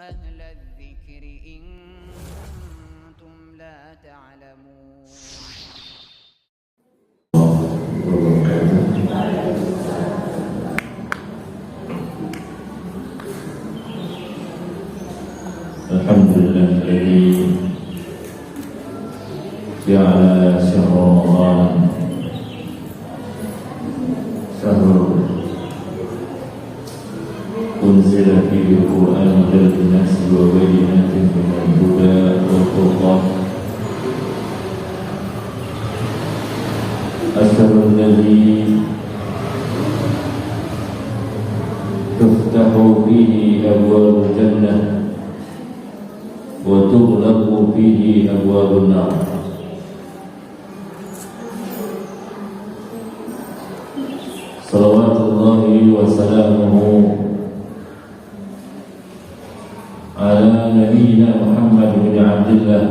أهل الذكر إن كنتم لا تعلمون. الحمد لله الذي جعل شهر رمضان شهر أنزل فيه القرآن هدى للناس وبينات من الهدى والفرقان. الشهر الذي تفتح فيه أبواب الجنة وتغلق فيه أبواب النار. صلوات الله وسلامه على نبينا محمد بن عبد الله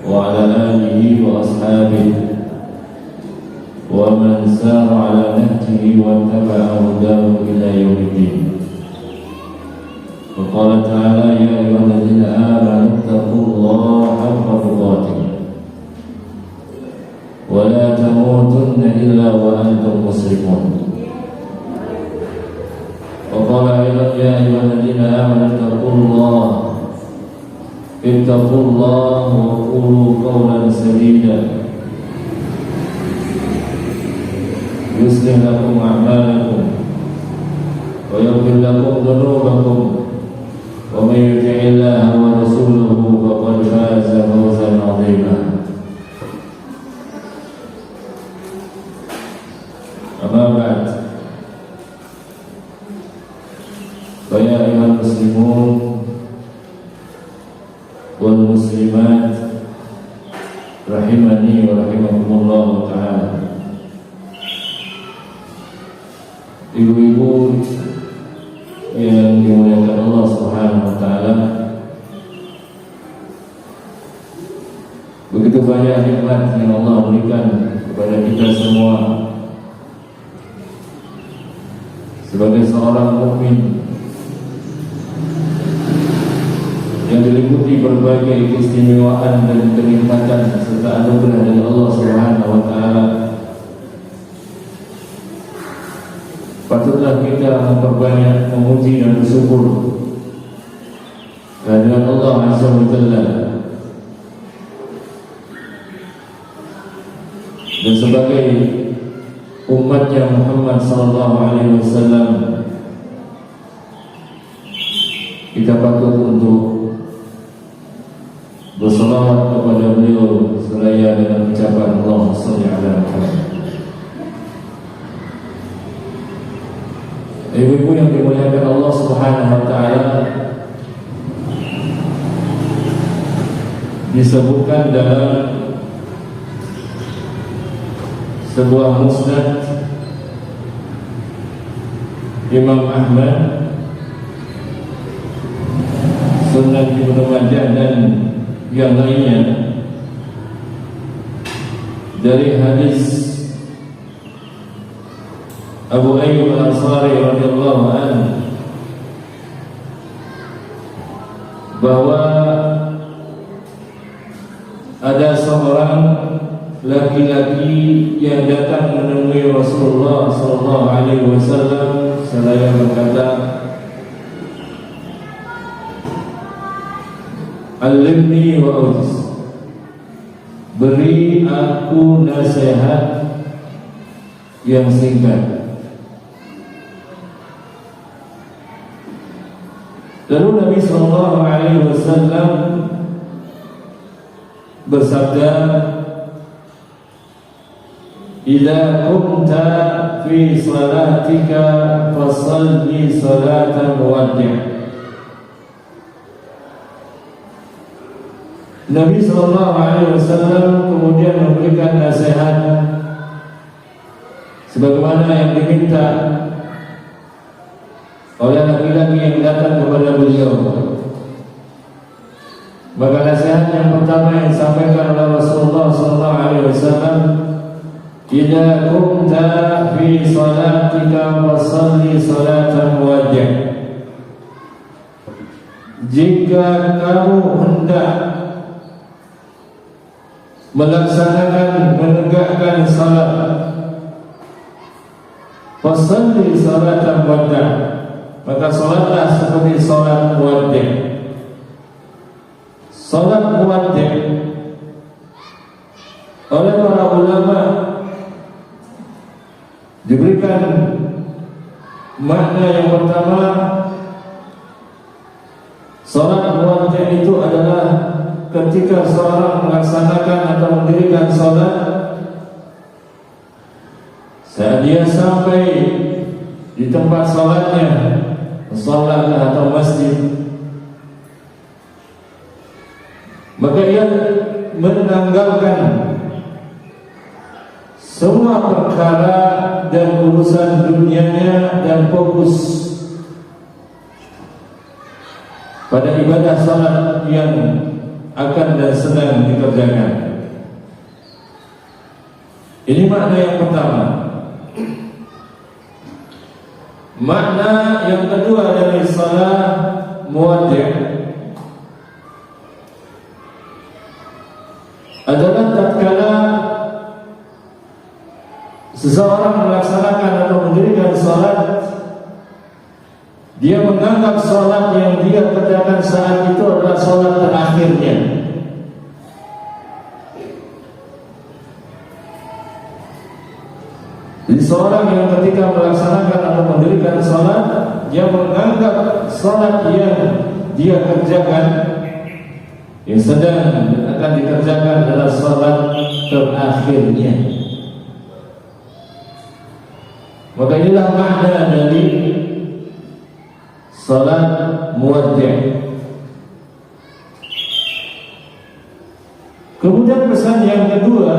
وعلى آله وأصحابه ومن سار على نهجه واتبع هداه إلى يوم الدين. وقال تعالى: يا أيها الذين آمنوا اتقوا الله حق تقاته ولا تموتن إلا وأنتم مسلمون. وقال أيضا: يا أيها الذين آمنوا اتقوا الله وقولوا قولا سديدا يصلح لكم أعمالكم ويغفر لكم ذنوبكم ومن يطع الله ورسوله فقد فاز فوزا عظيما. أما بعد، فيا أيها المسلمون والمسلمات rahimani wa rahimakumullah ta'ala. Ibu-ibu yang dimuliakan Allah Subhanahu wa taala, begitu banyak nikmat yang Allah berikan kepada kita semua sebagai seorang mukmin yang diliputi berbagai keistimewaan dan kenikmatan serta anugerah dari Allah Subhanahu wa taala. Patutlah kita memperbanyak memuji dan bersyukur kehadirat Allah Azza wa Jalla. Dan sebagai umatnya Muhammad sallallahu alaihi wasallam, kita patut untuk bersalawat kepada beliau seraya dengan ucapan Allahumma shalli ala Muhammad. Ibu-ibu yang dimuliakan Allah Subhanahu wa taala, disebutkan dalam sebuah musnad Imam Ahmad, Sunan Ibnu Majah dan yang lainnya, dari hadis Abu Ayyub Al-Ansari radhiyallahu anhu bahwa ada seorang laki-laki yang datang menemui Rasulullah sallallahu alaihi wasallam seraya berkata, "Alimni wa awjis." Beri aku nasihat yang singkat. Lalu Nabi sallallahu alaihi wasallam bersabda, "Idza kunta fi salatika fasalli salatan muwaddi'." Nabi sallallahu alaihi wasallam kemudian memberikan nasihat sebagaimana yang diminta oleh laki-laki yang datang kepada beliau. Maka nasihat yang pertama yang disampaikan oleh Rasulullah sallallahu alaihi wasallam, "Idza kunta fi salatika fasalli salatan muwaddi'." jika kamu hendak melaksanakan menegakkan salat, fasalli salatan wada', maka salatlah seperti salat muwaddi'. Salat muwaddi' oleh para ulama diberikan makna yang pertama. Salat muwaddi' itu adalah ketika seorang melaksanakan atau mendirikan salat, saat dia sampai di tempat salatnya, salat atau masjid, maka ia menanggalkan semua perkara dan urusan dunianya dan fokus pada ibadah salat yang akan dan sedang dikerjakan. Ini makna yang pertama. Makna yang kedua dari salat muwaddi' adalah tatkala seseorang melaksanakan atau mendirikan salat, dia menganggap salat yang dia kerjakan saat itu adalah salat terakhirnya. Jadi seorang yang ketika melaksanakan atau mendirikan salat, dia menganggap salat yang dia kerjakan, yang sedang akan dikerjakan adalah salat terakhirnya. Maka inilah makna dari salat muwaddi'. Kemudian pesan yang kedua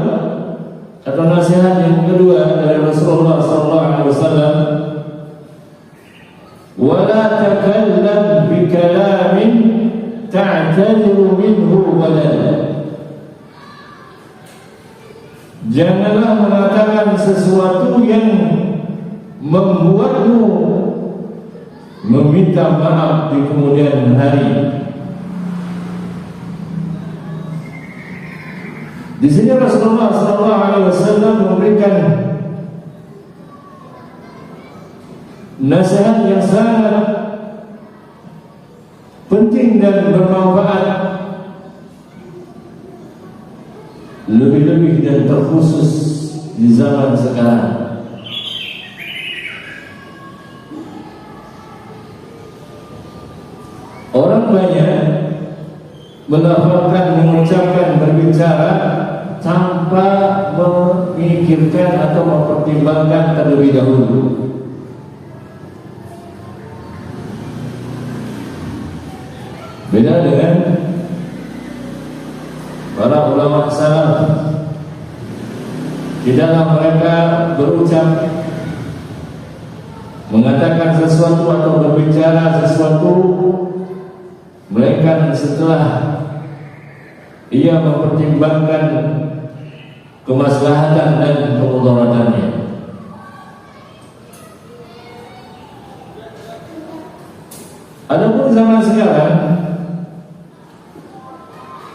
atau nasihat yang kedua dari Rasulullah SAW, wala takallam bi kalamin ta'tadiru minhu walad. Janganlah mengatakan sesuatu yang membuatmu meminta maaf di kemudian hari. Di sini Rasulullah SAW memberikan nasihat yang sangat penting dan bermanfaat, lebih-lebih dan terkhusus di zaman sekarang. Orang banyak melafalkan, mengucapkan, berbicara tanpa memikirkan atau mempertimbangkan terlebih dahulu. Beda dengan para ulama salaf. Tidaklah mereka berucap, mengatakan sesuatu atau berbicara sesuatu, melainkan setelah ia mempertimbangkan kemaslahatan dan kemudaratannya. Adapun zaman sekarang,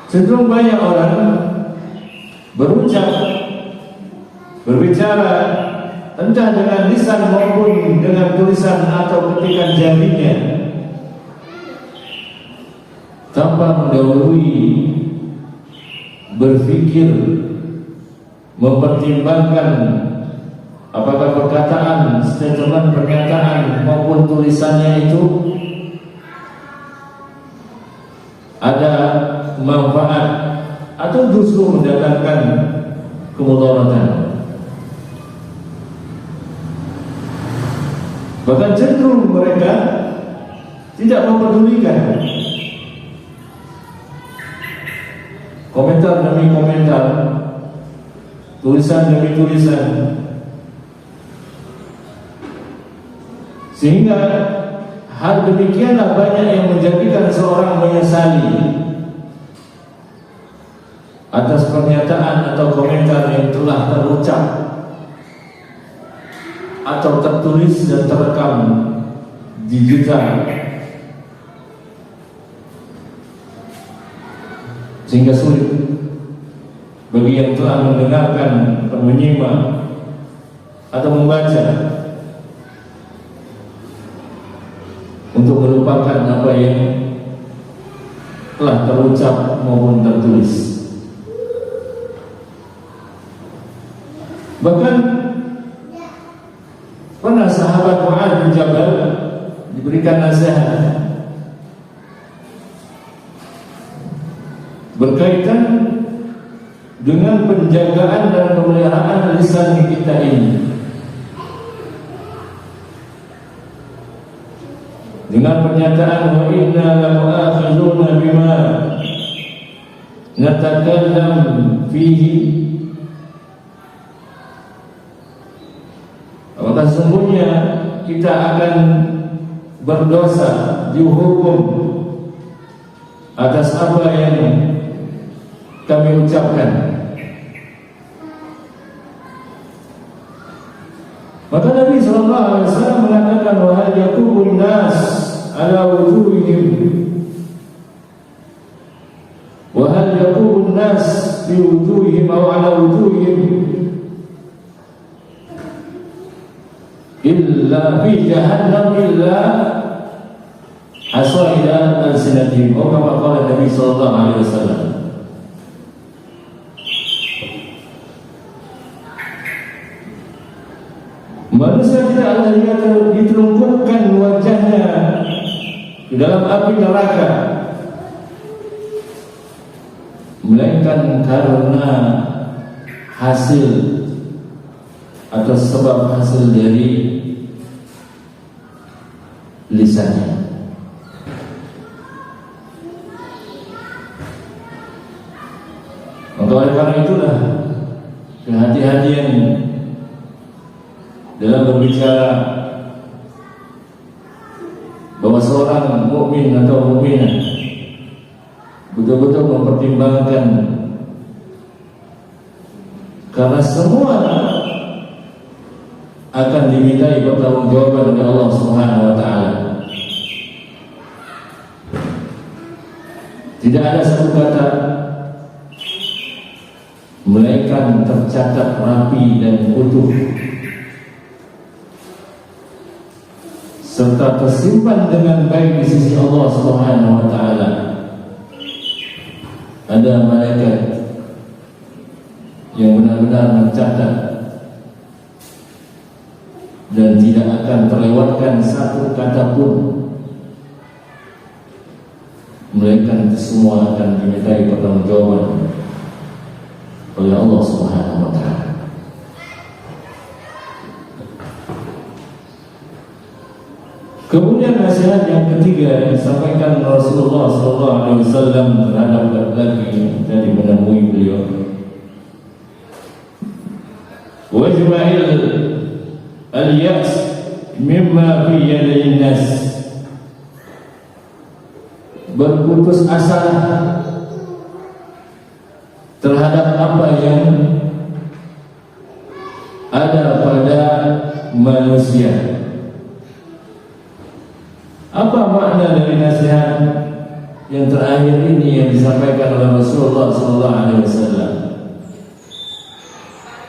cenderung banyak orang berucap, berbicara, entah dengan lisan maupun dengan tulisan atau ketikan jarinya, tanpa mendahului berpikir, mempertimbangkan apakah perkataan, statement, pernyataan maupun tulisannya itu ada manfaat atau justru mendatangkan kemudaratan. Bahkan cenderung mereka tidak mempedulikan komentar demi komentar, tulisan demi tulisan, sehingga hal demikianlah banyak yang menjadikan seorang menyesali atas pernyataan atau komentar yang telah terucap atau tertulis dan terekam digital. sehingga sulit bagi yang telah mendengarkan atau menyimak atau membaca untuk melupakan apa yang telah terucap maupun tertulis. Bahkan pernah sahabat Mu'adz bin Jabal diberikan nasihat berkaitan dengan penjagaan dan pemeliharaan lisan kita ini, dengan pernyataan wa inna lamu'akhiduna bima natakallam fihi, maka sesungguhnya kita akan berdosa, dihukum atas apa yang kami ucapkan. Maka Nabi SAW mengatakan wa hal yakubun nas ala wujuhihim wa hal yakubun nas fi wujuhihim aw ala wujuhihim illa fi jahannam illa hasaida al-sinatihim, kama qala Nabi sallallahu alaihi wasallam. Manusia tidak hanya ditelungkupkan wajahnya di dalam api neraka, melainkan karena hasil atau sebab hasil dari lisannya. Maka oleh karena itulah kehati-hatian dalam berbicara, bahwa seorang mukmin atau mukminah betul-betul mempertimbangkan, karena semua akan dimintai pertanggungjawaban oleh Allah Subhanahu wa taala. Tidak ada satu kata melainkan tercatat rapi dan utuh, serta tersimpan dengan baik di sisi Allah Subhanahu wa taala. Ada malaikat yang benar-benar mencatat dan tidak akan terlewatkan satu kata pun, melainkan semua akan dimintai pertanggungjawaban oleh Allah Subhanahu wa taala. Kemudian nasihat yang ketiga disampaikan Rasulullah SAW terhadap laki-laki dari menemui beliau. Wajma'il al-ya's mimma fi yadin nas, berputus asa terhadap apa yang ada pada manusia. Apa makna dari nasihat yang terakhir ini yang disampaikan oleh Rasulullah SAW?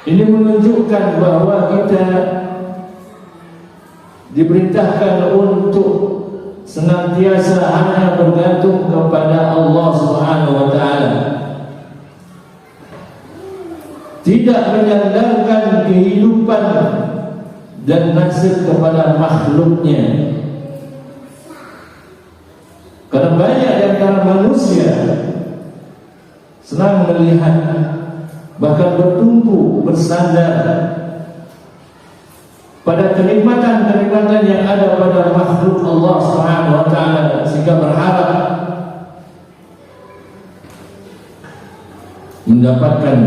Ini menunjukkan bahwa kita diperintahkan untuk senantiasa hanya bergantung kepada Allah Subhanahu wa taala, tidak menyandarkan kehidupan dan nasib kepada makhluknya. Karena banyak di antara manusia senang melihat, bahkan bertumpu bersandar pada kenikmatan-kenikmatan yang ada pada makhluk Allah Subhanahu wa taala, sehingga berharap mendapatkan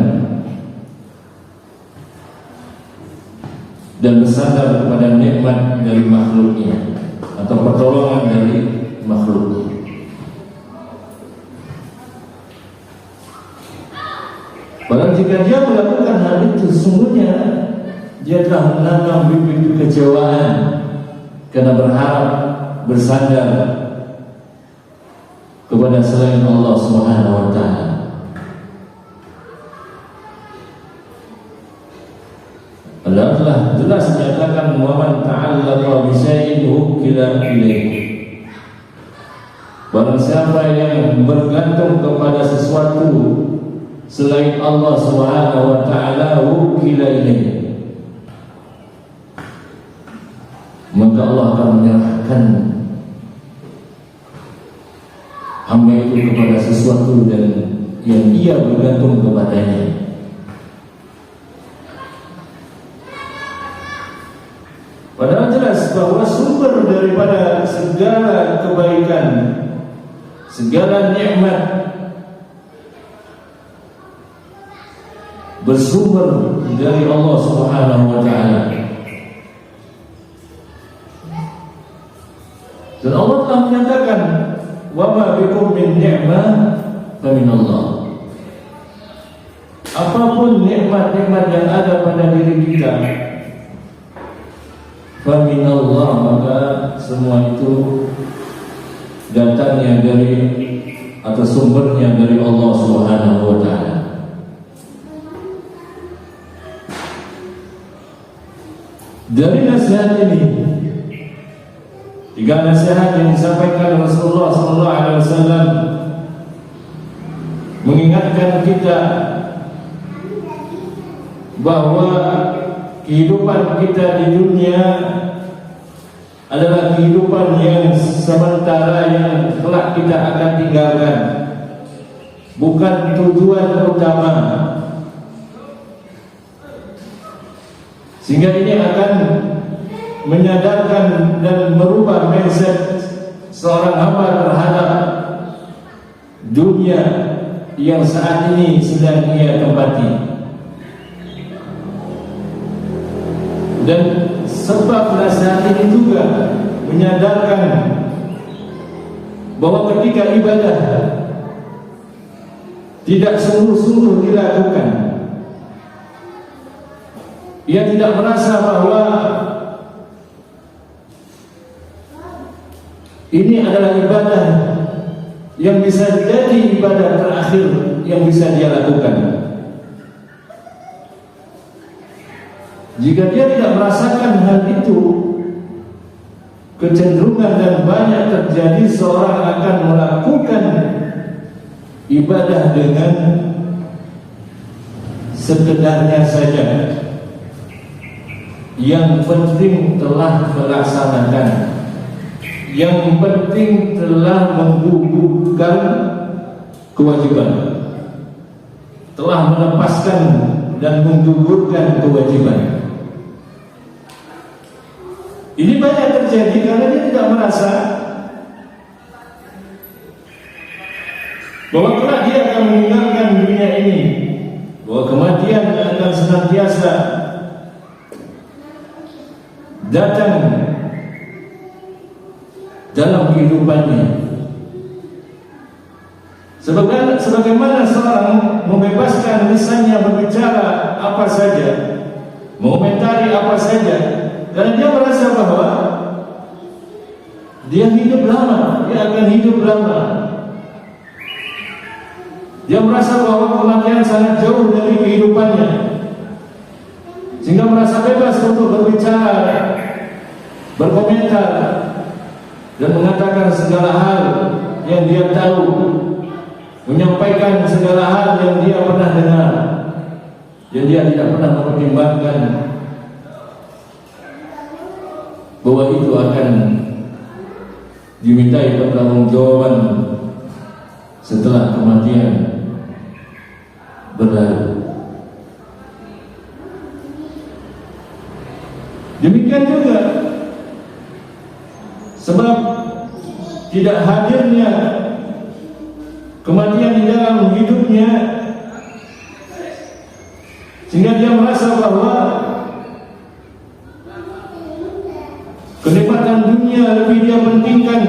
dan bersandar kepada nikmat dari makhluknya atau pertolongan dari makhluknya. Padahal jika dia melakukan hal itu, sesungguhnya dia telah menanam bibit kekecewaan karena berharap bersandar kepada selain Allah Subhanahu wa taala. telah jelas menyatakan wa man ta'allaqa bi syai'in wukila ilaihi. Barang siapa yang bergantung kepada sesuatu selain Allah Subhanahu wa taala, wukila ilaihi, maka Allah akan menyerahkan hamba itu kepada sesuatu dan yang dia bergantung kepadanya. Padahal jelas bahwa sumber daripada segala kebaikan, segala nikmat bersumber dari Allah Subhanahu wa taala. Dan Allah telah menyatakan, "Wa ma bikum min ni'mah fa min Allah." Apapun nikmat-nikmat yang ada pada diri kita, fa min Allah, maka semua itu datangnya dari atau sumbernya dari Allah Subhanahu wa taala. Dari nasihat ini, 3 nasihat yang disampaikan Rasulullah SAW mengingatkan kita bahwa kehidupan kita di dunia adalah kehidupan yang sementara, yang kelak kita akan tinggalkan, bukan tujuan utama. Sehingga ini akan menyadarkan dan merubah mindset seorang hamba terhadap dunia yang saat ini sedang ia tempati. Dan sebab nasihat ini juga menyadarkan bahwa ketika ibadah tidak sungguh-sungguh dilakukan, ia tidak merasa bahwa ini adalah ibadah yang bisa jadi ibadah terakhir yang bisa dia lakukan. Jika dia tidak merasakan hal itu, kecenderungan dan banyak terjadi seorang akan melakukan ibadah dengan sekedarnya saja. Yang penting telah melaksanakan, yang penting telah menggugurkan kewajiban, telah melepaskan dan menggugurkan kewajiban. Ini banyak terjadi karena dia tidak merasa bahwa kelak dia akan meninggalkan dunia ini, bahwa kematian akan senantiasa datang dalam kehidupannya. Sebagaimana seorang membebaskan lisannya berbicara apa saja, mengomentari apa saja, karena dia merasa bahwa dia hidup lama, dia akan hidup lama. Dia merasa bahwa kematian sangat jauh dari kehidupannya, sehingga merasa bebas untuk berbicara, berkomentar, dan mengatakan segala hal yang dia tahu, menyampaikan segala hal yang dia pernah dengar, dan dia tidak pernah mempertimbangkan bahwa itu akan dimintai pertanggungjawaban setelah kematian berlalu. Demikian juga sebab tidak hadirnya kematian di dalam hidupnya, sehingga dia merasa bahwa kenikmatan dunia lebih dia pentingkan,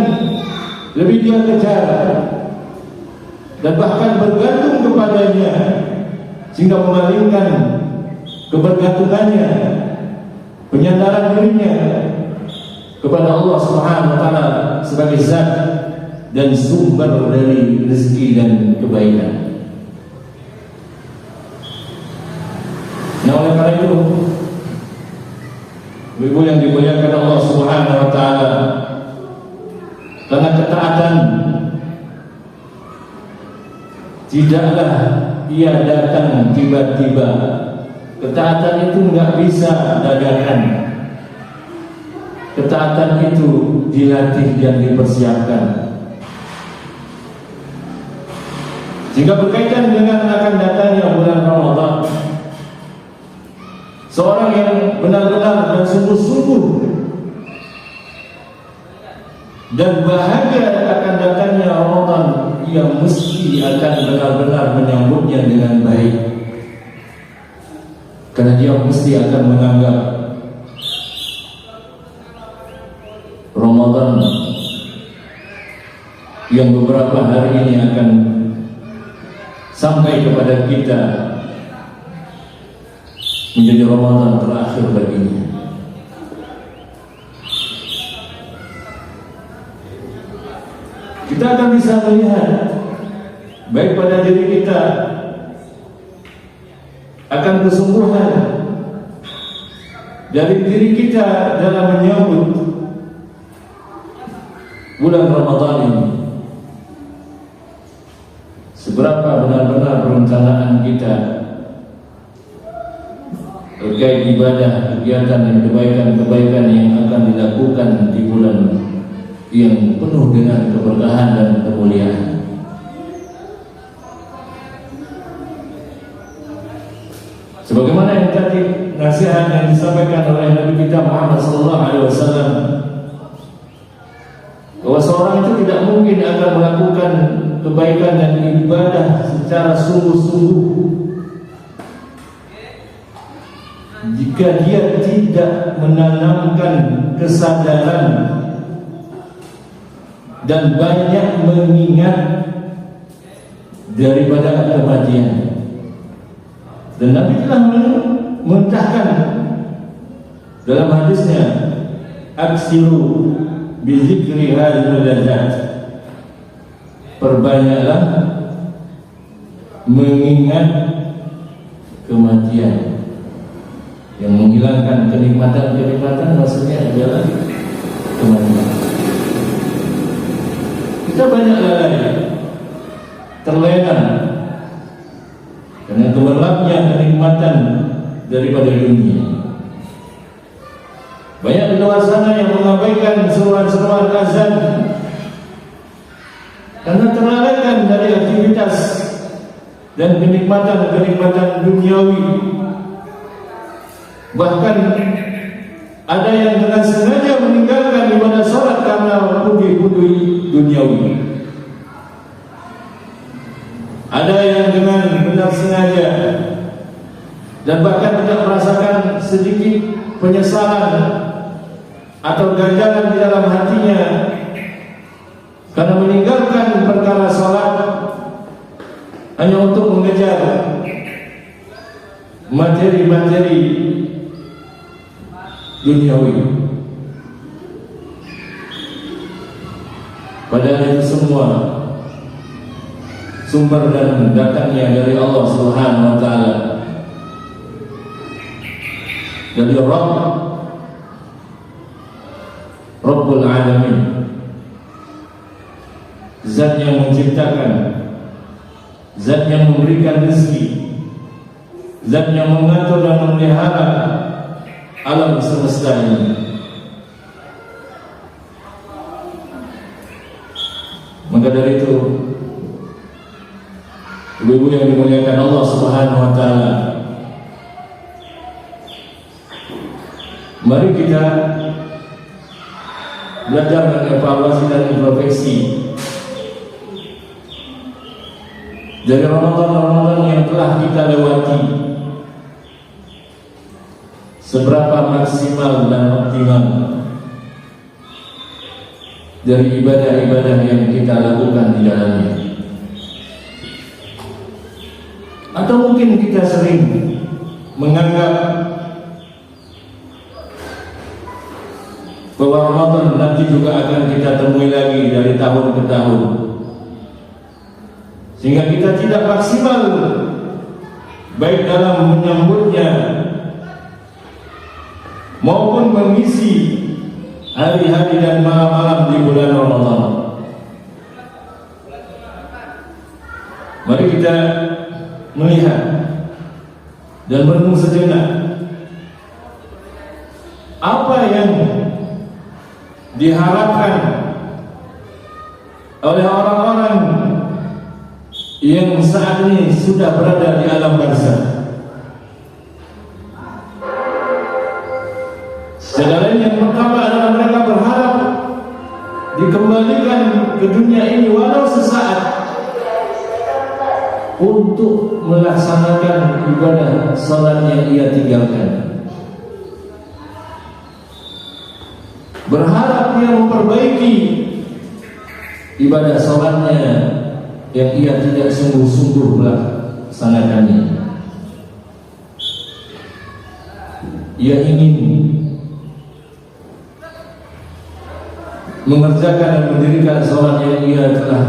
lebih dia kejar, dan bahkan bergantung kepadanya, sehingga memalingkan kebergantungannya, penyandaran dirinya kepada Allah Subhanahu wa taala sebagai zat dan sumber dari rezeki dan kebaikan. Nah, oleh karena itu Ibu yang dimuliakan Allah Subhanahu wa taala, karena ketaatan tidaklah ia datang tiba-tiba. Ketaatan itu enggak bisa dadakan. Ketaatan itu dilatih dan dipersiapkan. Jika berkaitan dengan akan datangnya bulan Ramadan, seorang yang benar-benar dan sungguh-sungguh dan bahagia akan datangnya Ramadan, ia mesti akan benar-benar menyambutnya dengan baik. Karena dia mesti akan menganggap Ramadan yang beberapa hari ini akan sampai kepada kita menjadi Ramadan terakhir baginya. Kita akan bisa melihat baik pada diri kita akan kesungguhan dari diri kita dalam menyambut bulan Ramadan ini. Seberapa benar-benar perencanaan kita terkait ibadah, kegiatan dan kebaikan-kebaikan yang akan dilakukan di bulan yang penuh dengan keberkahan dan kemuliaan. Sebagaimana yang tadi nasihat yang disampaikan oleh Nabi kita Muhammad SAW, bahwa seorang itu tidak mungkin akan melakukan kebaikan dan ibadah secara sungguh-sungguh jika dia tidak menanamkan kesadaran dan banyak mengingat daripada kematian. Dan Nabi telah mentahkan dalam hadisnya, aksiru bizikri hadhil ladzat, perbanyaklah mengingat kematian. Yang menghilangkan kenikmatan-kenikmatan maksudnya adalah kematian. Kita banyak lalai, terlena karena gemerlapnya kenikmatan daripada dunia. Banyak di luar sana yang mengabaikan seruan-seruan azan karena terlalaikan dari aktivitas dan kenikmatan-kenikmatan duniawi. Bahkan ada yang dengan sengaja meninggalkan ibadah salat karena pundi-pundi duniawi. Ada yang dengan benar sengaja dan bahkan tidak merasakan sedikit penyesalan atau ganjalan di dalam hatinya karena meninggalkan perkara salat hanya untuk mengejar materi-materi duniawi. Padahal itu semua sumber dan datangnya dari Allah Subhanahu wa taala, dari Rabbul Alamin, Zat yang menciptakan, Zat yang memberikan rezeki, Zat yang mengatur dan memelihara alam semesta ini. Maka dari itu, ibu-ibu yang dimuliakan Allah Subhanahu wa taala, mari kita belajar mengevaluasi dan introspeksi dari Ramadan yang telah kita lewati. Seberapa maksimal dan optimal dari ibadah-ibadah yang kita lakukan di dalamnya. Atau mungkin kita sering menganggap bahwa Ramadan nanti juga akan kita temui lagi dari tahun ke tahun, sehingga kita tidak maksimal baik dalam menyambutnya maupun mengisi hari-hari dan malam-malam di bulan Ramadan. Mari kita melihat dan merenung sejenak apa yang diharapkan oleh orang-orang yang saat ini sudah berada di alam barzakh. Segala yang pertama adalah mereka berharap dikembalikan ke dunia ini walau sesaat untuk melaksanakan ibadah salat yang ia tinggalkan. Berharap dia memperbaiki ibadah salatnya yang ia tidak sungguh-sungguh melaksanakannya. Ia ingin mengerjakan dan mendirikan salat yang ia telah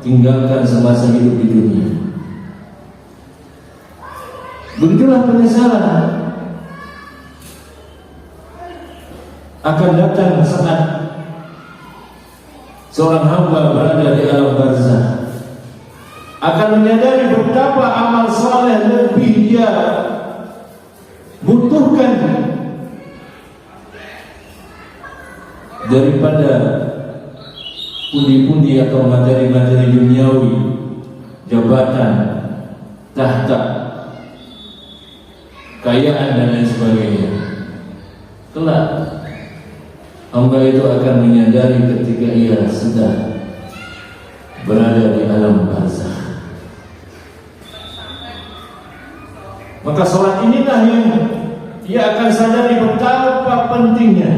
tinggalkan semasa hidup di dunia. Begitulah penyesalan akan datang saat seorang hamba berada di alam barzakh, akan menyadari betapa amal saleh lebih dia butuhkan daripada pundi-pundi atau materi-materi duniawi, jabatan, tahta, kekayaan dan lain sebagainya. Kelak hamba itu akan menyadari ketika ia sedang berada di alam barzakh. Maka sholat inilah yang ia akan sadari betapa pentingnya,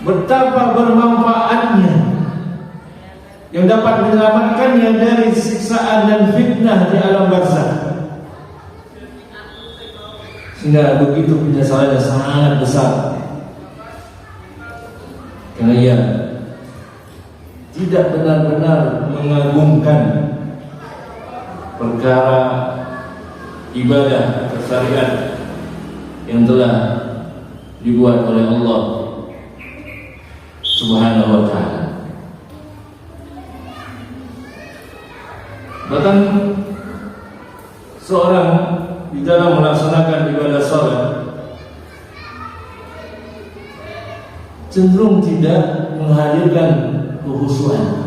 betapa bermanfaatnya, yang dapat menyelamatkannya dari siksaan dan fitnah di alam barzakh. Sehingga begitu penyesalannya sangat besar, karena ia tidak benar-benar mengagungkan perkara ibadah syariat yang telah dibuat oleh Allah Subhanahu wa ta'ala. Bahkan seorang di dalam melaksanakan ibadah salat cenderung tidak menghadirkan kekhusyuan,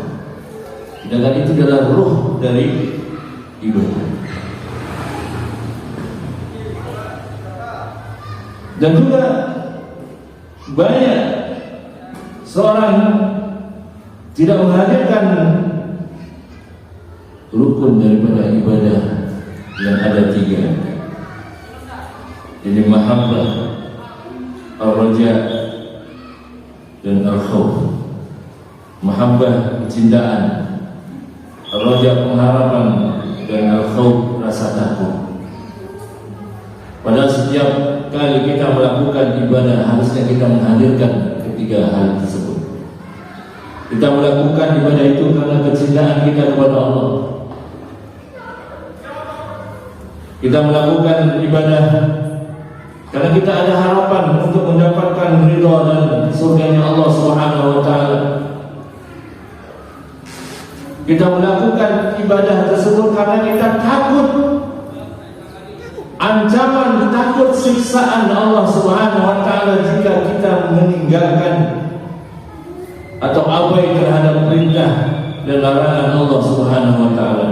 sedangkan itu adalah ruh dari ibadah. Dan juga banyak seorang tidak menghadirkan rukun daripada ibadah yang ada 3. Jadi mahabbah, ar-raja dan al-khawf. Mahabbah kecintaan, ar-raja pengharapan, dan al-khawf rasa takut. Padahal setiap kali kita melakukan ibadah harusnya kita menghadirkan ketiga hal tersebut. Kita melakukan ibadah itu karena kecintaan kita kepada Allah. Kita melakukan ibadah karena kita ada harapan untuk mendapatkan ridha dan surganya Allah Subhanahu wa ta'ala. Kita melakukan ibadah tersebut karena kita takut ancaman, takut siksaan Allah Subhanahu wa ta'ala jika kita meninggalkan atau abai terhadap perintah dan larangan Allah Subhanahu wa ta'ala.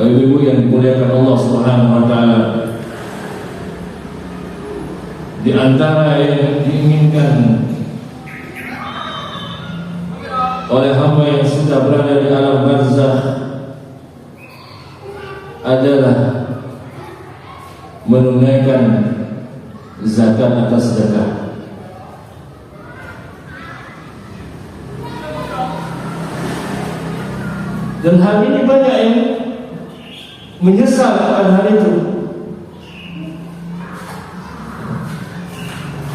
Ibu-ibu yang dimuliakan Allah Subhanahu wa ta'ala, di antara yang diinginkan oleh hamba yang sudah berada di alam barzakh adalah menunaikan zakat atau sedekah. Dan hal ini banyak yang menyesal akan hal itu.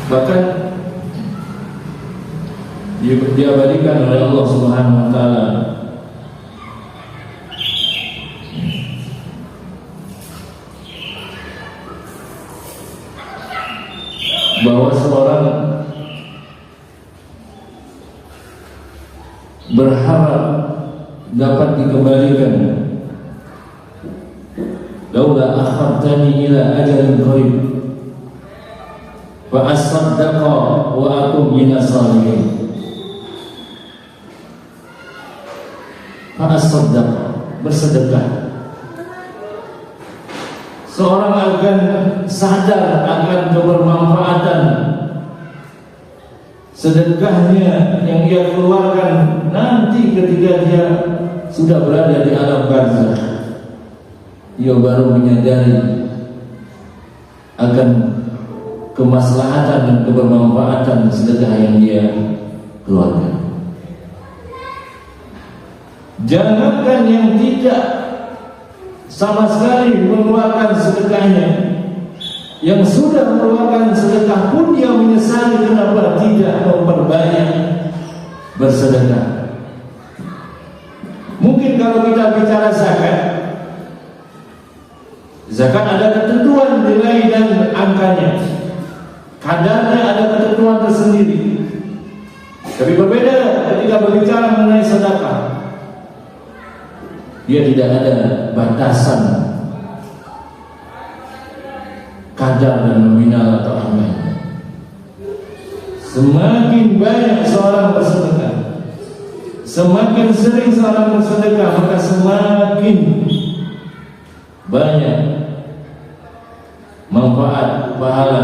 Bahkan diabadikan oleh Allah Subhanahu wa ta'ala bahwa seorang berharap dapat dikembalikan. Laula akhartani ila ajalin qarib fa asaddaqa wa akum minas salihin. Fa asaddaqa, bersedekah. Seorang akan sadar akan kebermanfaatan sedekahnya yang dia keluarkan nanti ketika dia sudah berada di alam barzakh. Dia baru menyadari akan kemaslahatan dan kebermanfaatan sedekah yang dia keluarkan. Jangankan yang tidak sama sekali mengeluarkan sedekahnya, yang sudah mengeluarkan sedekah pun dia menyesali kenapa tidak memperbanyak bersedekah. Mungkin kalau kita bicara zakat, zakat ada ketentuan nilai dan angkanya, kadarnya ada ketentuan tersendiri. Tapi berbeda ketika berbicara mengenai sedekah. Dia tidak ada batasan kadar dan nominal atau angka. Semakin banyak seorang bersedekah, semakin sering seorang bersedekah, maka semakin banyak manfaat, pahala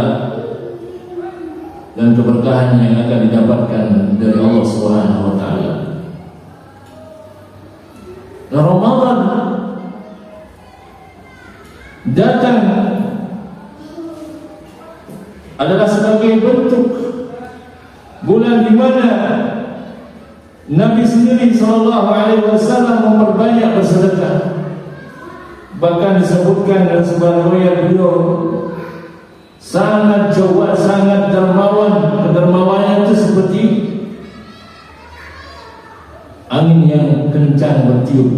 dan keberkahan yang akan didapatkan dari Allah Subhanahu wa taala. Ramadan datang adalah sebagai bentuk bulan di mana Nabi sendiri sallallahu alaihi wasallam memperbanyak bersedekah. Bahkan disebutkan dalam sebuah riwayat beliau sangat jawab, sangat dermawan. Kedermawannya itu seperti angin yang kencang bertiup,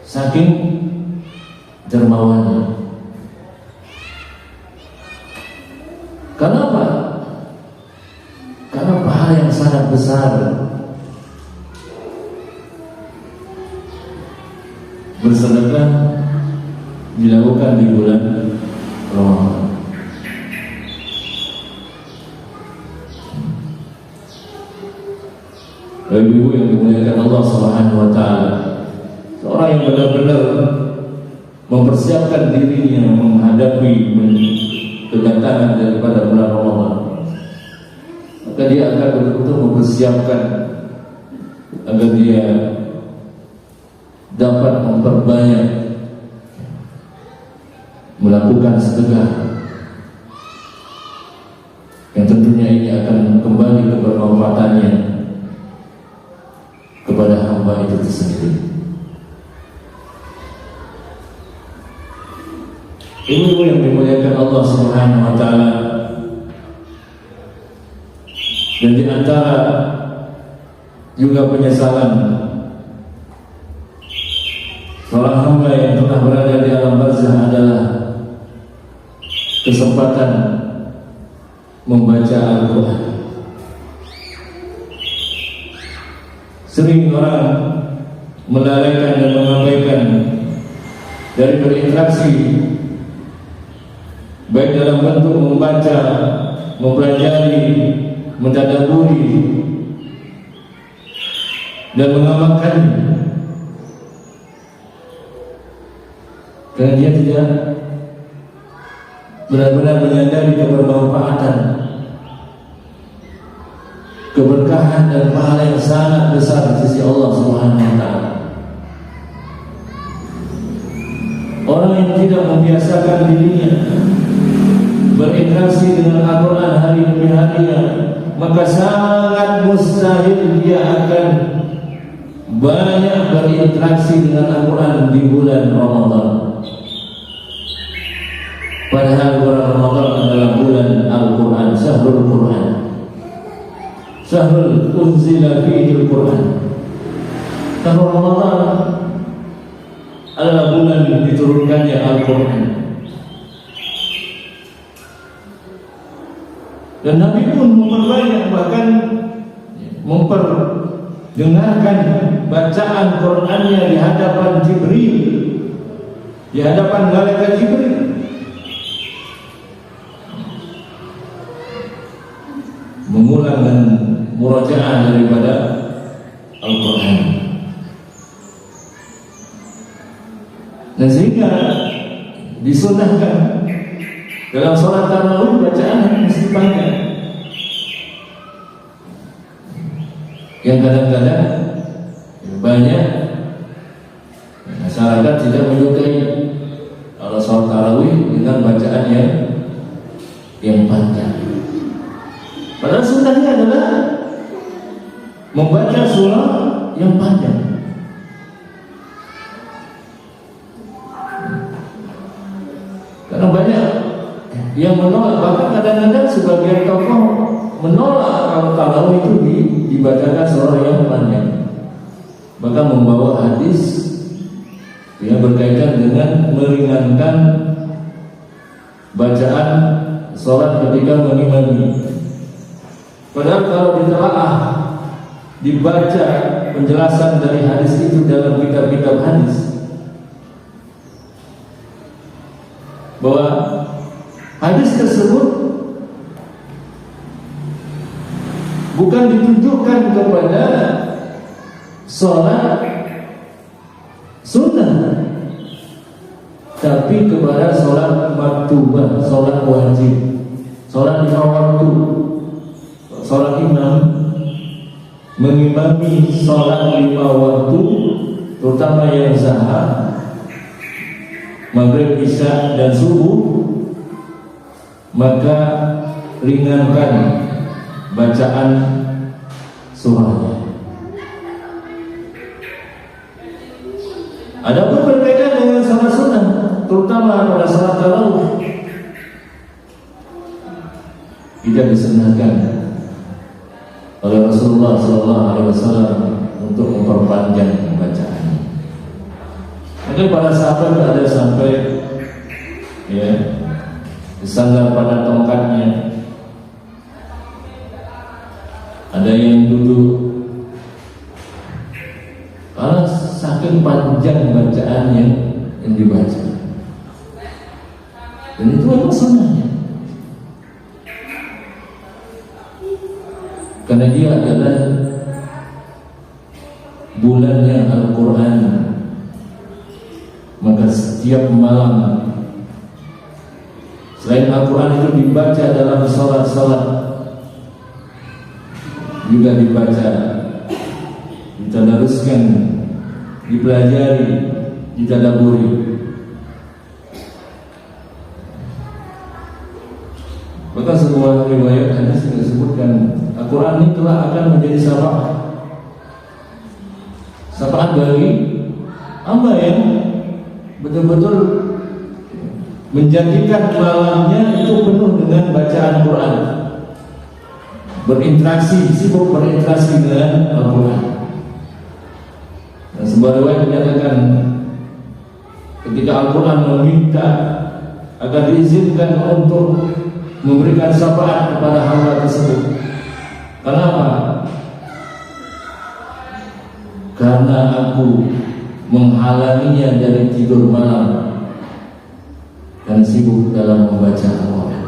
saking dermawannya. Kenapa? Karena pahala yang sangat besar bersedekah dilakukan di bulan Ramadan. Ibu yang dimuliakan Allah Subhanahu wa taala, seorang yang benar-benar mempersiapkan dirinya menghadapi kedatangan daripada bulan Ramadan, maka dia akan betul-betul mempersiapkan agar dia dapat memperbanyak melakukan sedekah yang tentunya ini akan kembali ke bermanfaatannya kepada hamba itu tersendiri. Ibu yang dimuliakan Allah Subhanahu wa taala, dan di antara juga penyesalan seorang hamba yang telah berada di alam barzakh adalah kesempatan membaca Al-Quran. Sering orang melalaikan dan mengabaikan dari berinteraksi, baik dalam bentuk membaca, mempelajari, mentadaburi dan mengamalkan, karena dia tidak benar-benar menyadari kebermanfaatan, keberkahan dan pahala yang sangat besar di sisi Allah Subhanahu wa taala. Orang yang tidak membiasakan dirinya berinteraksi dengan Al-Quran hari demi harinya, maka sangat mustahil dia akan banyak berinteraksi dengan Al-Quran di bulan Ramadan. Padahal bulan Ramadan adalah bulan Al-Quran, syahrul Quran, syahrul unzila fihi Al-Quran. Syahrul Ramadan adalah bulan diturunkannya Al-Quran. Dan Nabi pun memperbanyak, bahkan memperdengarkan bacaan Qur'annya di hadapan Jibril, di hadapan malaikat Jibril. Mengulang dan murajaah daripada Al-Quran. Dan sehingga disunahkan dalam sholat tarawih bacaan mesti panjang. Yang kadang-kadang banyak masyarakat tidak menyukai kalau sholat tarawih dengan bacaan yang panjang. Padahal sunnahnya adalah membaca surah yang panjang. Karena banyak yang menolak, bahkan kadang-kadang sebagian tokoh menolak kalau tarawih itu dibacakan surah yang panjang. Bahkan membawa hadis yang berkaitan dengan meringankan bacaan sholat ketika mengimami. Padahal kalau ditelaah, dibaca penjelasan dari hadis itu dalam kitab-kitab hadis, bahwa hadis tersebut bukan ditujukan kepada sholat sunnah, tapi kepada sholat maktubah, sholat wajib, sholat lima waktu. Sholat imam mengimami sholat lima waktu, terutama yang sahar, maghrib, isya, dan subuh, maka ringankan bacaan surahnya. Adapun berkaitan dengan sholat sunnah, terutama pada sholat tarawih, tidak disunahkan oleh Rasulullah SAW untuk memperpanjang bacaannya. Mungkin para sahabat ada sampai bersandar pada tongkatnya, ada yang duduk, karena saking panjang bacaannya yang dibaca. Dan itu memang sunnahnya, karena dia adalah bulannya Al-Quran. Maka setiap malam selain Al-Quran itu dibaca dalam salat-salat, juga dibaca, ditadaruskan, dipelajari, ditadaburi. Bahkan sebuah riwayat hadis disebutkan Al-Quran ini telah akan menjadi syafaat bagi hamba yang betul-betul menjadikan malamnya itu penuh dengan bacaan Quran, sibuk berinteraksi dengan Al-Quran. Dan sebuah riwayat menyatakan ketika Al-Quran meminta agar diizinkan untuk memberikan syafaat kepada hamba tersebut. Kenapa? Karena aku menghalanginya dari tidur malam dan sibuk dalam membaca Al-Quran.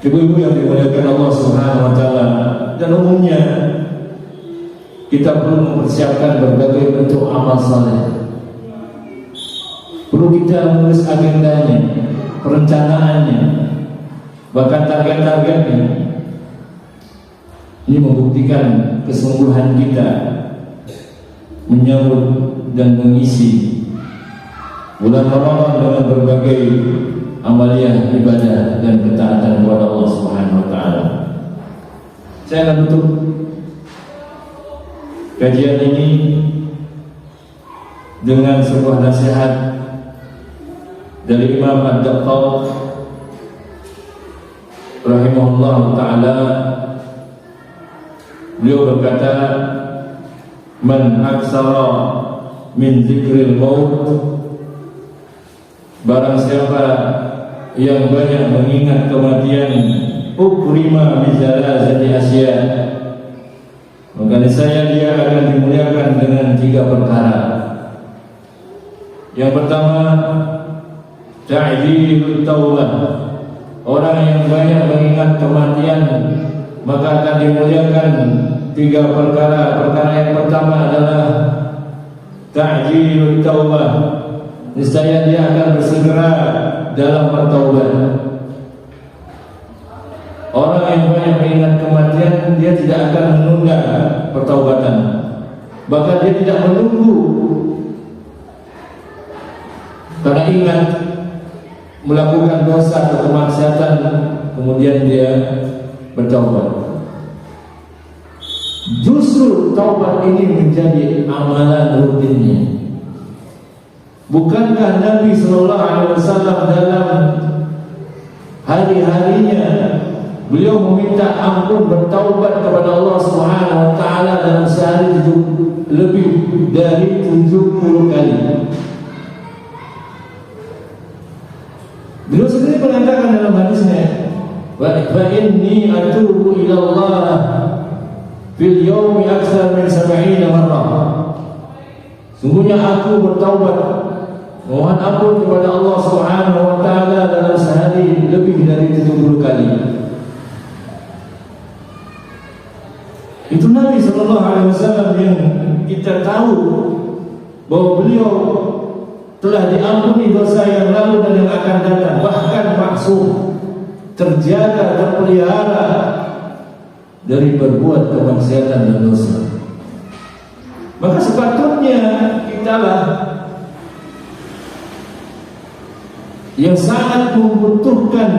Ibu-ibu yang dimuliakan Allah Subhanahu wa Ta'ala, dan umumnya kita perlu mempersiapkan berbagai bentuk amal saleh. Perlu kita menulis agendanya, perencanaannya, bahkan target-targetnya. Ini membuktikan kesungguhan kita menyambut dan mengisi bulan Ramadan dengan berbagai amaliyah ibadah dan ketaatan kepada Allah Subhanahu wa Ta'ala. Saya akan tutup kajian ini dengan sebuah nasihat dari Imam Ad-Daqqaq rahimahullah ta'ala. Beliau berkata, man aksara min zikril maut, barang siapa yang banyak mengingat kematian, ukrima bizalazati asya, maka niscaya dia akan dimuliakan dengan 3 perkara. Yang pertama, ta'jilut taubah. Orang yang banyak mengingat kematian maka akan dimuliakan 3 perkara. Perkara yang pertama adalah ta'jilut taubah. Niscaya dia akan bersegera dalam bertaubat. Orang yang banyak mengingat kematian, dia tidak akan menunda pertaubatan. Bahkan dia tidak menunggu, karena ingat melakukan dosa atau kemaksiatan, kemudian dia bertaubat. Justru taubat ini menjadi amalan rutinnya. Bukankah Nabi SAW dalam hari-harinya beliau meminta ampun, bertaubat kepada Allah Subhanahu wa taala dalam sehari lebih dari 70 kali. Beliau sendiri mengatakan dalam hadisnya, wa inni atubu ila Allah fil yawmi aktsar min 70 marrah. Sungguhnya aku bertaubat, mohon ampun kepada Allah Subhanahu wa taala dalam sehari lebih dari 70 kali. Itu Nabi sallallahu alaihi wasallam yang kita tahu bahwa beliau telah diampuni dosa yang lalu dan yang akan datang, bahkan maksum, terjaga, terpelihara dari berbuat kemaksiatan dan dosa. Maka sepatutnya kitalah yang sangat membutuhkan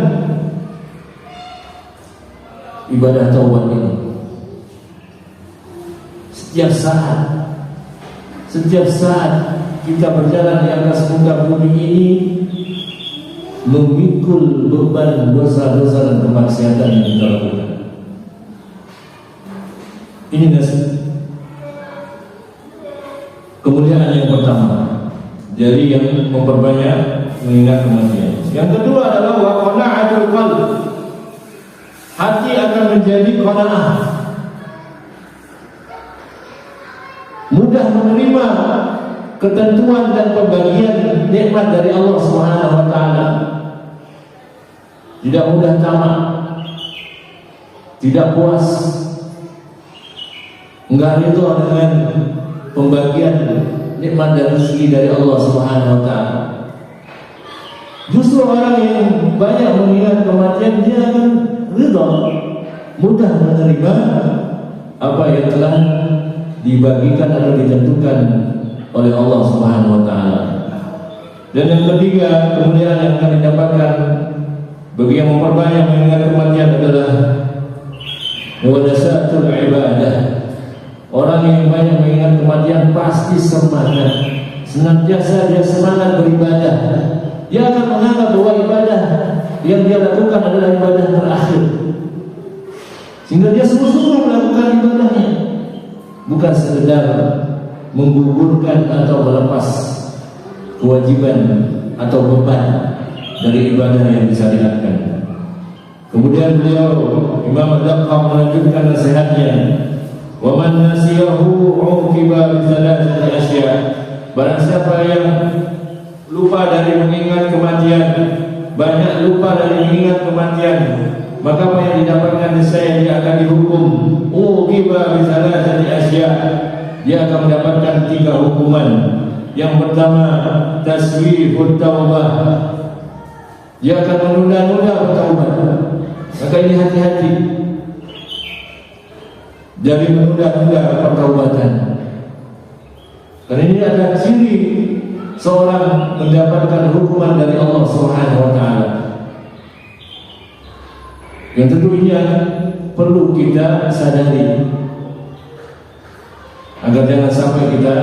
ibadah taubat ini. Setiap saat kita berjalan di atas muka bumi ini, memikul beban dosa-dosa dan kemaksiatan yang kita lakukan. Ini nasib kemuliaan yang pertama dari yang memperbanyak mengingat kematian. Yang kedua adalah wa qana'atul qalb. Hati akan menjadi qanaah, mudah menerima ketentuan dan pembagian nikmat dari Allah Subhanahu wa taala. Tidak mudah tamak, tidak puas, enggak ridho dengan pembagian nikmat dan rezeki dari Allah Subhanahu wa taala. Justru orang yang banyak mengingat kematian, dia akan ridho, mudah menerima apa yang telah dibagikan atau ditentukan oleh Allah Subhanahu wa taala. Dan yang ketiga, kemuliaan yang akan didapatkan bagi yang memperbanyak mengingat kematian adalah muwadasatul ibadah. Orang yang banyak mengingat kematian pasti semangat, senantiasa dia semangat beribadah. Dia akan menganggap bahwa ibadah yang dia lakukan adalah ibadah terakhir, sehingga dia sungguh-sungguh melakukan ibadahnya, bukan sekedar menggugurkan atau melepas kewajiban atau beban dari ibadah yang disyariatkan. Kemudian beliau Imam Ad-Daqqaq melanjutkan nasihatnya, wa man nasiyahu uqiba bi thalathati asya. Barang siapa yang lupa dari mengingat kematian, banyak lupa dari mengingat kematian, maka apa yang didapatkan niscaya dia akan dihukum uqiba bi thalathati asya. Dia akan mendapatkan 3 hukuman. Yang pertama, taswifut taubah. Dia akan menunda-nunda bertaubat. Maka ini hati-hati dari menunda-nunda pertaubatan. Karena ini adalah ciri seorang mendapatkan hukuman dari Allah Subhanahu wa taala. Yang tentunya perlu kita sadari agar jangan sampai kita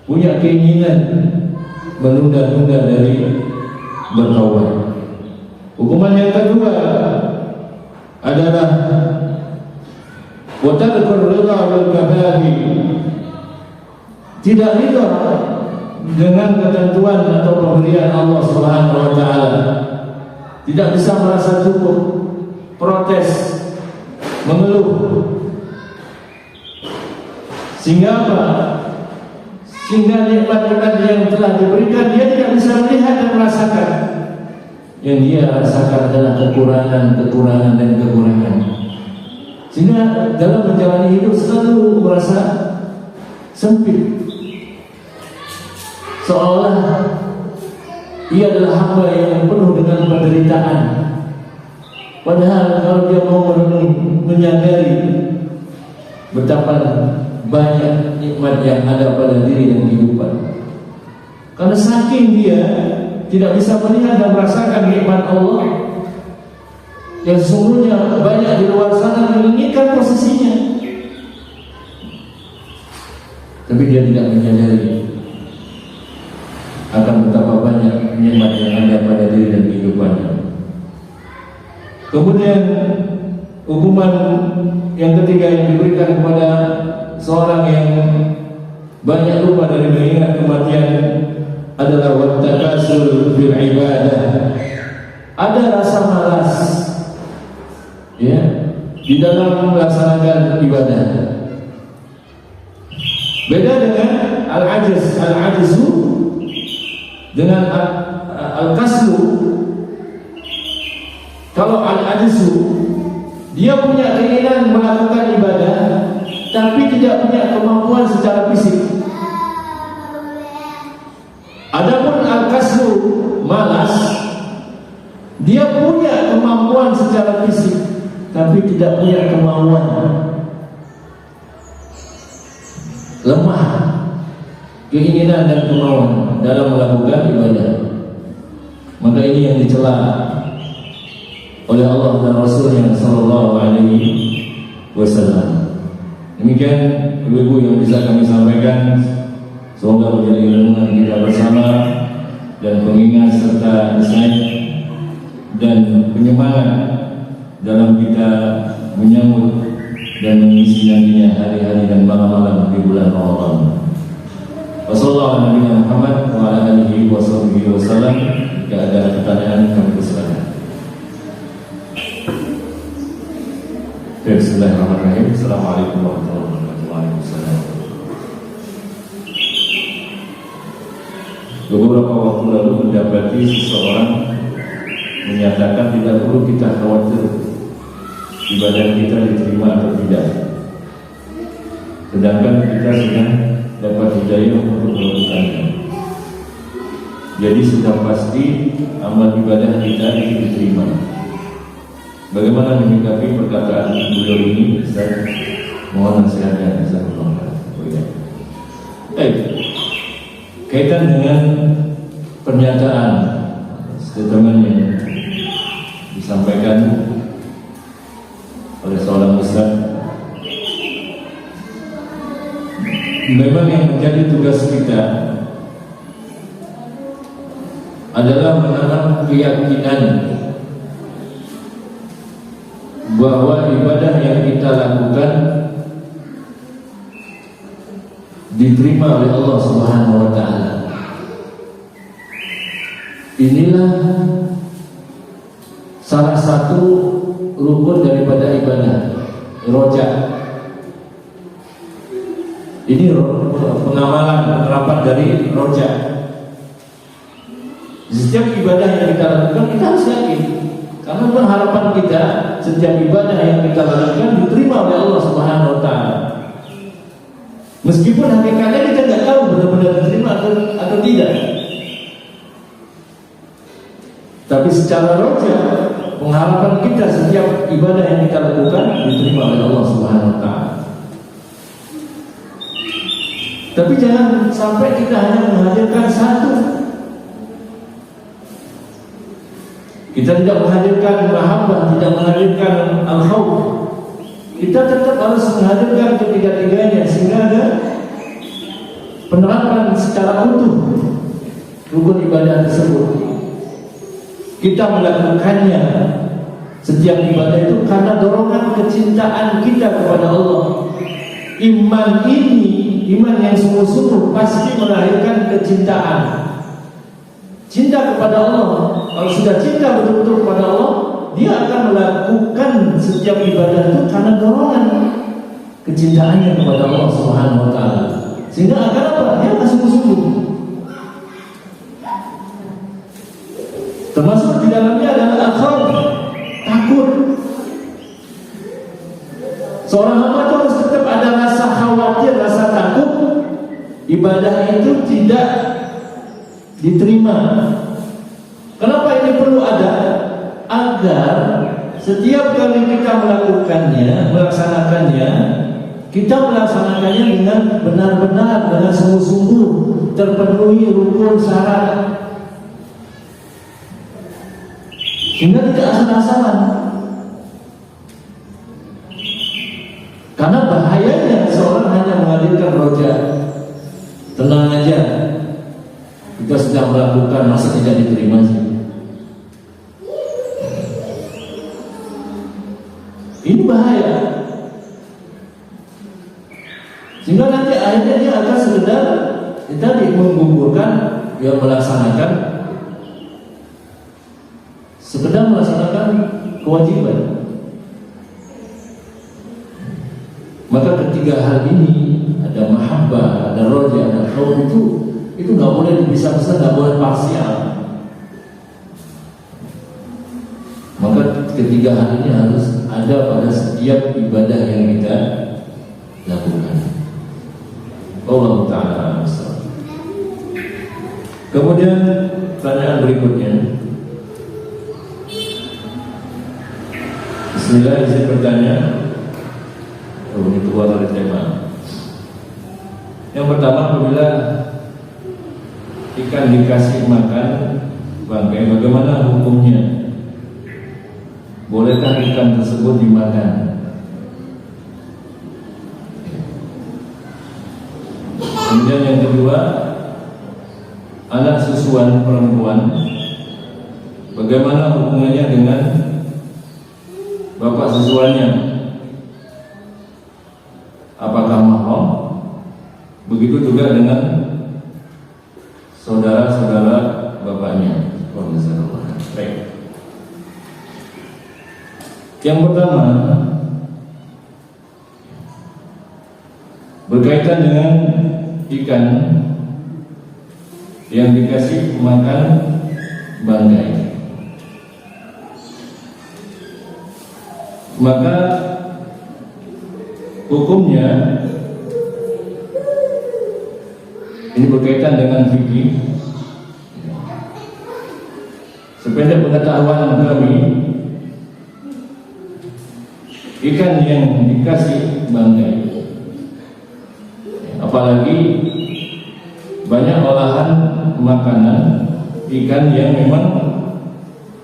punya keinginan menunda-nunda dari bertaubat. Hukuman yang kedua adalah wa tarkur ridha wal kabahi. Tidak ridha dengan ketentuan atau pemberian Allah Subhanahu wa taala. tidak bisa merasa cukup, protes, mengeluh. Sehingga apa? Sehingga nikmat-nikmat yang telah diberikan dia tidak bisa melihat dan merasakan. Yang dia rasakan adalah kekurangan dan kekurangan. Sehingga dalam menjalani hidup selalu merasa sempit, seolah ia adalah hamba yang penuh dengan penderitaan. Padahal kalau dia mau merenung, menyadari betapa banyak nikmat yang ada pada diri dan kehidupan, karena saking dia tidak bisa melihat dan merasakan nikmat Allah yang sesungguhnya banyak di luar sana menginginkan posisinya, tapi dia tidak menyadari akan betapa banyak nikmat yang ada pada diri dan kehidupannya. Kemudian hukuman yang ketiga yang diberikan kepada seorang yang banyak lupa dari mengingat kematian adalah wattakasul bil ibadah. Ada rasa malas, ya, di dalam melaksanakan ibadah. Beda dengan al-ajzu dengan al-kaslu. Kalau al-ajzu, dia punya keinginan melakukan ibadah tapi tidak punya kemampuan secara fisik. Adapun al-kaslu, malas, dia punya kemampuan secara fisik tapi tidak punya kemauan, lemah keinginan dan kemauan dalam melakukan ibadah. Maka ini yang dicela oleh Allah dan Rasulnya sallallahu alaihi wasallam. Demikian ibu-ibu yang bisa kami sampaikan, semoga menjadi renungan kita bersama dan pengingat serta insight dan penyemangat dalam kita menyambut dan mengisi nantinya hari-hari dan malam-malam di bulan Ramadan. Wassalamualaikum warahmatullahi wabarakatuh wa ala alihi wasallam. Jika ada pertanyaan kami persilakan. Bismillahirrahmanirrahim. Assalamualaikum warahmatullahi wabarakatuh. Beberapa waktu lalu mendapati seseorang menyatakan tidak perlu kita khawatir ibadah kita diterima atau tidak, sedangkan kita sudah dapat hidayah untuk melakukannya. Jadi sudah pasti amal ibadah kita diterima. Bagaimana menyikapi perkataan beliau ini? Ustaz, mohon nasihatnya. Kaitan dengan pernyataan statement yang disampaikan oleh seorang ustaz, memang yang menjadi tugas kita adalah menanam keyakinan bahwa ibadah yang kita lakukan diterima oleh Allah Subhanahu wa taala. Inilah salah satu rukun daripada ibadah, roja. Ini pengamalan penerapan dari roja. Setiap ibadah yang kita lakukan kita harus yakin, karena harapan kita setiap ibadah yang kita lakukan diterima oleh Allah Subhanahu wa taala. Meskipun hakikatnya kita tidak tahu benar-benar diterima atau tidak, tapi secara roja pengharapan kita setiap ibadah yang kita lakukan diterima oleh Allah Subhanahu wa taala. Tapi jangan sampai kita hanya menghadirkan satu. Kita tidak menghadirkan mahabbah, tidak menghadirkan al-khawf. Kita tetap harus menghadirkan ketiga-tiganya sehingga ada penerapan secara utuh rukun ibadah tersebut. Kita melakukannya setiap ibadah itu karena dorongan kecintaan kita kepada Allah. Iman ini, iman yang sungguh-sungguh pasti melahirkan kecintaan. cinta kepada Allah, kalau sudah cinta betul-betul kepada Allah, dia akan melakukan setiap ibadah itu karena dorongan kecintaannya kepada Allah Subhanahu wa taala. Sehingga akan apa? Dia akan sungguh-sungguh. Termasuk di dalamnya adalah al-khawf, takut. Seorang hamba itu harus tetap ada rasa khawatir, rasa takut ibadah itu tidak diterima. Kenapa ini perlu ada? Agar setiap kali kita melakukannya, melaksanakannya, kita melaksanakannya dengan benar-benar, dengan sungguh-sungguh, terpenuhi rukun syarat, sehingga tidak asal-asalan. Karena bahayanya seorang hanya menghadirkan roja, tenang aja, kita sedang melakukan, masa tidak diterima sih. Ini bahaya. Sehingga nanti akhirnya dia akan sekedar kita menggugurkan, dia melaksanakan, sekedar melaksanakan kewajiban. Maka ketiga hal ini, ada mahabbah, ada roja, ada khauf, itu nggak boleh dipisah-pisah, nggak boleh parsial. Maka ketiga hal ini harus ada pada setiap ibadah yang kita lakukan. Allah Ta'ala. Kemudian pertanyaan berikutnya, Bismillah, izin bertanya. Ini keluar dari tema. Yang pertama, apabila ikan dikasih makan bangkai, bagaimana hukumnya? Bolehkah ikan tersebut dimakan? Kemudian yang kedua, anak susuan perempuan, bagaimana hubungannya dengan bapak susuannya? Apakah mahram? Begitu juga dengan saudara-saudara bapaknya. Baik. Yang pertama, berkaitan dengan ikan yang dikasih makan bangkai, maka hukumnya ini berkaitan dengan fikih. Sependek pengetahuan kami, ikan yang dikasih bangkai, apalagi banyak olahan makanan ikan yang memang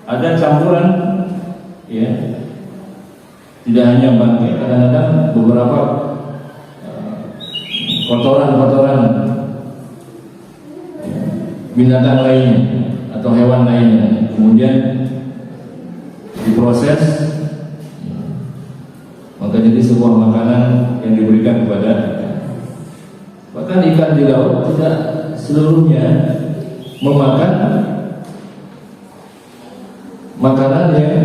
ada campuran, ya, tidak hanya bangkai, kadang-kadang beberapa kotoran-kotoran binatang lainnya atau hewan lainnya, kemudian diproses, maka jadi sebuah makanan yang diberikan kepada ikan. Bahkan ikan di laut tidak seluruhnya memakan makanan yang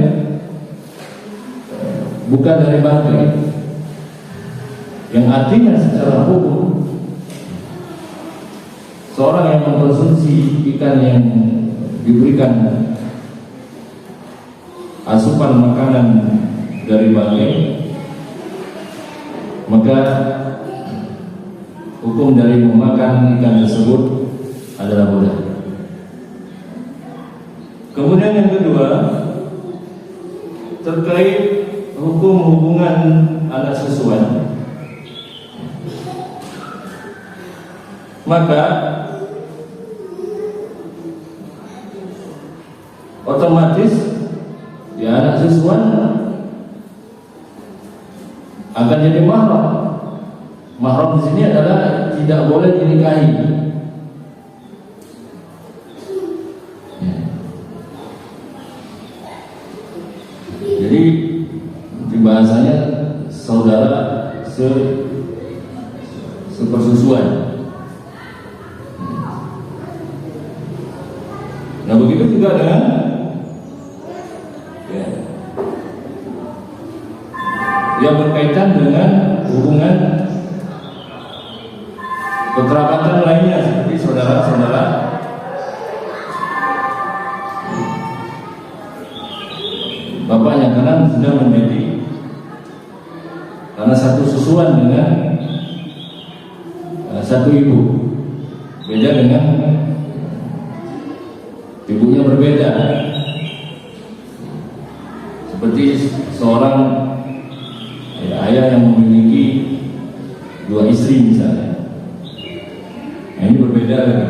bukan dari bangkai, yang artinya secara hukum seorang yang mengkonsumsi ikan yang diberikan asupan makanan dari bangkai, maka hukum dari memakan ikan tersebut adalah boleh. Kemudian yang kedua, terkait hukum hubungan anak susuan, maka otomatis ya anak susuan akan jadi mahram. Mahram di sini adalah tidak boleh dinikahi. Jadi di bahasanya saudara sepersusuan. ya, yang berkaitan dengan hubungan kekerabatan lainnya seperti saudara-saudara, bapaknya karena sudah menjadi karena satu susuan dengan satu ibu, beda dengan ibunya berbeda. Seperti seorang ayah yang memiliki 2 istri misalnya, nah, ini berbeda lagi.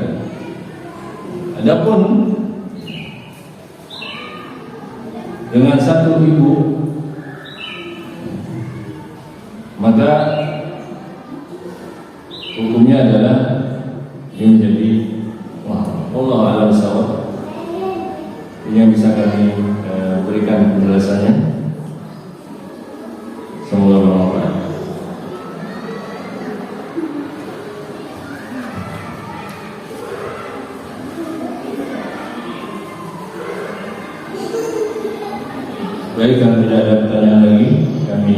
Adapun dengan satu ibu, maka hukumnya adalah ini menjadi Allah alam sawab. Ini yang bisa kami berikan penjelasannya. Semoga bermanfaat. Baik, kalau tidak ada pertanyaan lagi, kami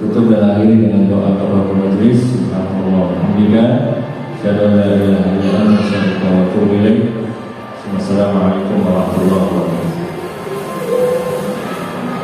tutup dan akhiri dengan doa kafaratul majelis. Alhamdulillah, syada la ilaha illallah wa syada wa atubu ilaik. Wassalamualaikum warahmatullahi wabarakatuh.